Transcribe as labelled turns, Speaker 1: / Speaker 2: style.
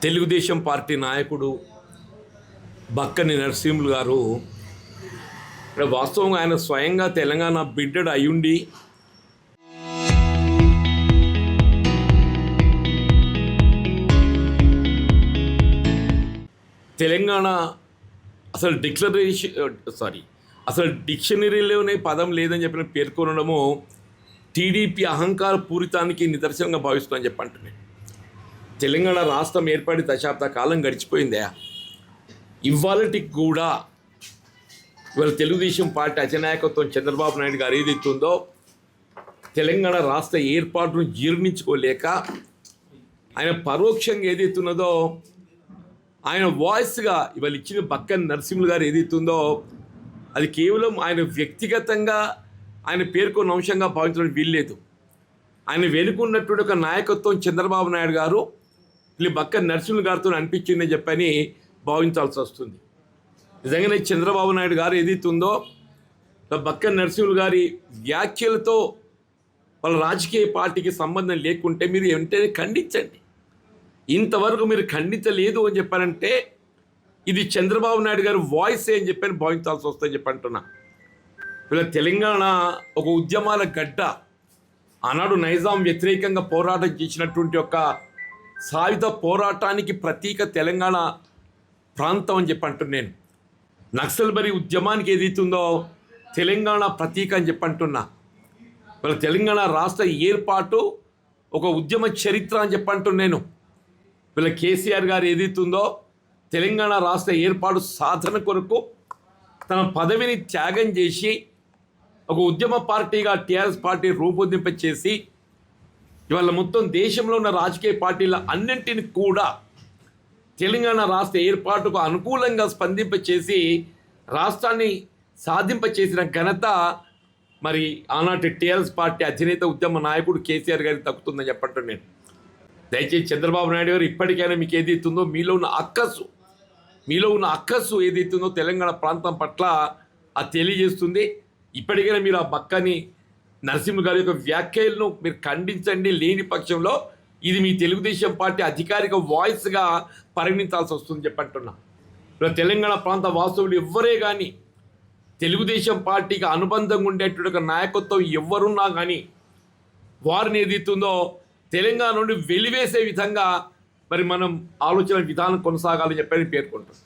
Speaker 1: Telugu Desam party నాయకుడు బక్కని నరసింహులు గారు వాస్తవంగా ఆయన స్వయంగా తెలంగాణ బిడ్డడు అయ్యుండి తెలంగాణ అసలు డిక్షనరీలోనే పదం లేదని చెప్పిన పేర్కొనడము టీడీపీ అహంకార పూరితానికి నిదర్శనంగా భావిస్తుందని చెప్పంటున్నాను. తెలంగాణ రాష్ట్రం ఏర్పడి దశాబ్ద కాలం గడిచిపోయిందే. ఇవాళకి కూడా ఇవాళ తెలుగుదేశం పార్టీ అధినాయకత్వం చంద్రబాబు నాయుడు గారు ఏదైతుందో తెలంగాణ రాష్ట్ర ఏర్పాటును జీర్ణించుకోలేక ఆయన పరోక్షంగా ఏదైతున్నదో ఆయన వాయిస్గా ఇవాళ ఇచ్చిన బక్కని నరసింహులు గారు ఏదైతుందో అది కేవలం ఆయన వ్యక్తిగతంగా ఆయన పేర్కొన్న అంశంగా భావించడం వీల్లేదు. ఆయన వెనుకున్నటువంటి ఒక నాయకత్వం చంద్రబాబు నాయుడు గారు వీళ్ళు బక్కని నరసింహులు గారితో అనిపించిందని చెప్పని భావించాల్సి వస్తుంది. నిజంగానే చంద్రబాబు నాయుడు గారు ఏదైతుందో బక్కని నరసింహులు గారి వ్యాఖ్యలతో వాళ్ళ రాజకీయ పార్టీకి సంబంధం లేకుంటే మీరు వెంటనే ఖండించండి. ఇంతవరకు మీరు ఖండించలేదు అని చెప్పారంటే ఇది చంద్రబాబు నాయుడు గారి వాయిసే అని చెప్పని భావించాల్సి వస్తుందని చెప్పి అంటున్నా. వీళ్ళ తెలంగాణ ఒక ఉద్యమాల గడ్డ. ఆనాడు నైజాం వ్యతిరేకంగా పోరాటం చేసినటువంటి ఒక సాయుధ పోరాటానికి ప్రతీక తెలంగాణ ప్రాంతం అని చెప్పి అంటున్నాను. నక్సల్బరీ ఉద్యమానికి ఏదైతుందో తెలంగాణ ప్రతీక అని చెప్పి అంటున్నా. వీళ్ళ తెలంగాణ రాష్ట్ర ఏర్పాటు ఒక ఉద్యమ చరిత్ర అని చెప్పి అంటున్నాను. వీళ్ళ కేసీఆర్ గారు ఏదైతుందో తెలంగాణ రాష్ట్ర ఏర్పాటు సాధన కొరకు తన పదవిని త్యాగం చేసి ఒక ఉద్యమ పార్టీగా టీఆర్ఎస్ పార్టీ రూపొందింప చేసి ఇవాళ మొత్తం దేశంలో ఉన్న రాజకీయ పార్టీల అన్నింటిని కూడా తెలంగాణ రాష్ట్ర ఏర్పాటుకు అనుకూలంగా స్పందింపచేసి రాష్ట్రాన్ని సాధింపచేసిన ఘనత మరి ఆనాటి టీఆర్ఎస్ పార్టీ అధినేత ఉద్యమ నాయకుడు కేసీఆర్ గారికి తగ్గుతుందని చెప్పంటాను నేను. దయచేసి చంద్రబాబు నాయుడు గారు ఇప్పటికైనా మీకు ఏదైతుందో మీలో ఉన్న అక్కస్సు ఏదైతుందో తెలంగాణ ప్రాంతం పట్ల అది తెలియజేస్తుంది. ఇప్పటికైనా మీరు ఆ బక్కని నరసింహ గారి యొక్క వ్యాఖ్యలను మీరు ఖండించండి. లేని పక్షంలో ఇది మీ తెలుగుదేశం పార్టీ అధికారిక వాయిస్గా పరిగణించాల్సి వస్తుంది చెప్పంటున్నా. ఇప్పుడు తెలంగాణ ప్రాంత వాస్తవులు ఎవ్వరే కానీ తెలుగుదేశం పార్టీకి అనుబంధంగా ఉండేటువంటి ఒక నాయకత్వం ఎవరున్నా కానీ వారిని ఏదైతుందో తెలంగాణ నుండి వెలివేసే విధంగా మరి మనం ఆలోచన విధానం కొనసాగాలని చెప్పని పేర్కొంటాం.